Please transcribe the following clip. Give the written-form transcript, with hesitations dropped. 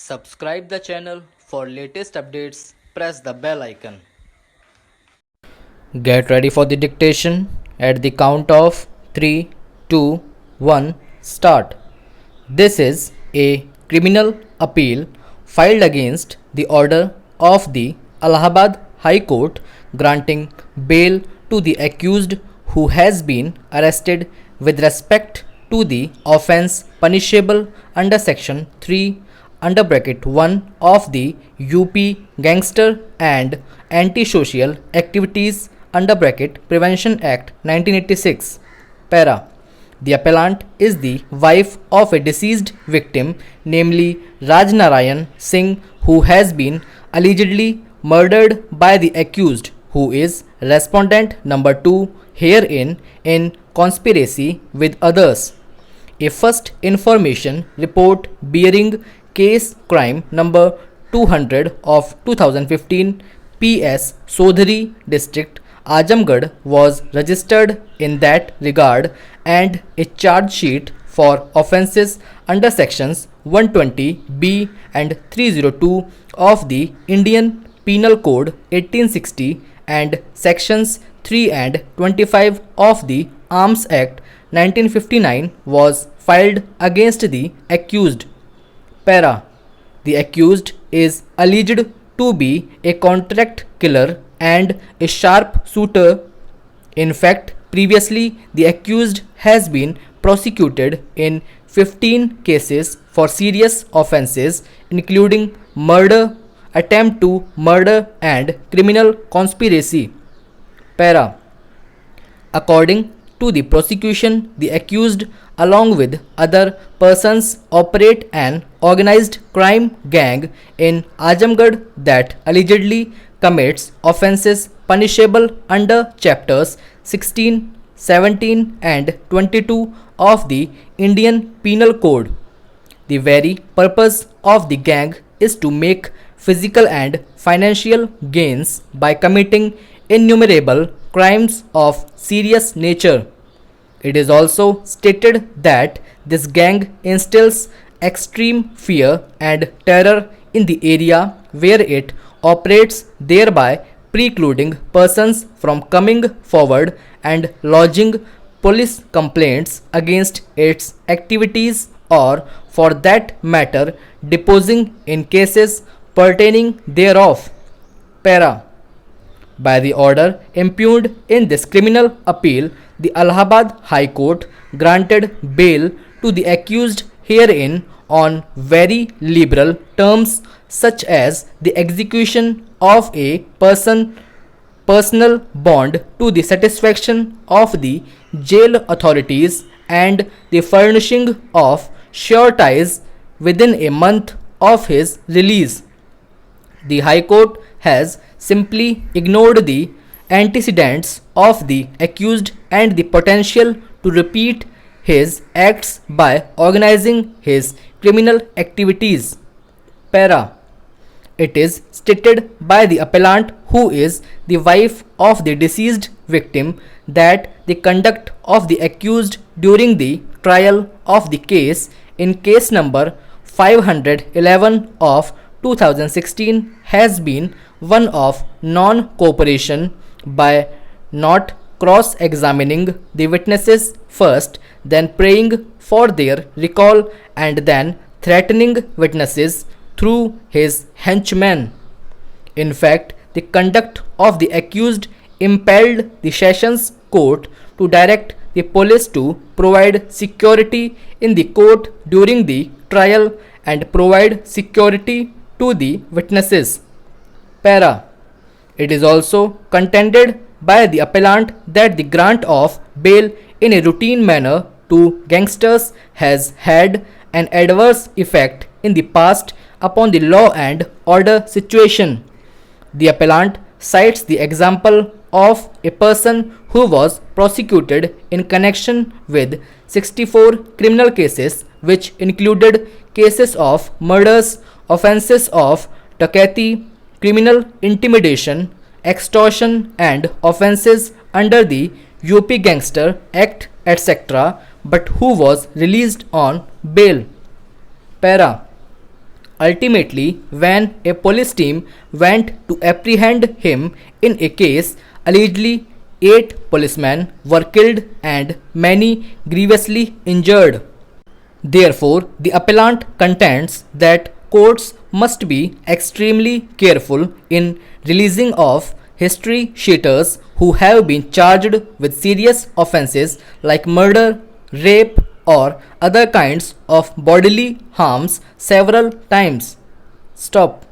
Subscribe the channel for latest updates. Press the bell icon. Get ready for the dictation at the count of 3, 2, 1, start. This is a criminal appeal filed against the order of the Allahabad High Court granting bail to the accused who has been arrested with respect to the offence punishable under section 3 under bracket 1 of the UP Gangster and Anti-Social Activities under bracket Prevention Act 1986. Para. The appellant is the wife of a deceased victim, namely Rajnarayan Singh, who has been allegedly murdered by the accused, who is respondent number 2 herein in conspiracy with others. A first information report bearing case crime number 200 of 2015 PS Sodhari district Ajamgarh was registered in that regard, and a charge sheet for offences under sections 120B and 302 of the Indian Penal Code 1860 and sections 3 and 25 of the Arms Act 1959 was filed against the accused. Para. The accused is alleged to be a contract killer and a sharp shooter. In fact, previously the accused has been prosecuted in 15 cases for serious offences including murder, attempt to murder and criminal conspiracy. Para. According to the prosecution, the accused along with other persons operate an organized crime gang in Ajamgarh that allegedly commits offences punishable under chapters 16, 17 and 22 of the Indian Penal Code. The very purpose of the gang is to make physical and financial gains by committing innumerable crimes of serious nature. It is also stated that this gang instills extreme fear and terror in the area where it operates, thereby precluding persons from coming forward and lodging police complaints against its activities, or for that matter deposing in cases pertaining thereof. Para. By the order impugned in this criminal appeal, the Allahabad High Court granted bail to the accused herein on very liberal terms, such as the execution of a personal bond to the satisfaction of the jail authorities and the furnishing of sureties within a month of his release. The High Court has simply ignored the antecedents of the accused and the potential to repeat his acts by organizing his criminal activities. Para. It is stated by the appellant, who is the wife of the deceased victim, that the conduct of the accused during the trial of the case in case number 511 of 2016 has been one of non-cooperation by not cross-examining the witnesses first, then praying for their recall, and then threatening witnesses through his henchmen. In fact, the conduct of the accused impelled the Sessions Court to direct the police to provide security in the court during the trial and provide security to the witnesses. Para. It is also contended by the appellant that the grant of bail in a routine manner to gangsters has had an adverse effect in the past upon the law and order situation. The appellant cites the example of a person who was prosecuted in connection with 64 criminal cases, which included cases of murders, offences of dacoity, criminal intimidation, extortion and offences under the UP Gangster Act, etc., but who was released on bail. Para. ultimately, when a police team went to apprehend him in a case, allegedly 8 policemen were killed and many grievously injured. Therefore, the appellant contends that courts must be extremely careful in releasing of history cheaters who have been charged with serious offences like murder, rape, or other kinds of bodily harms several times. Stop.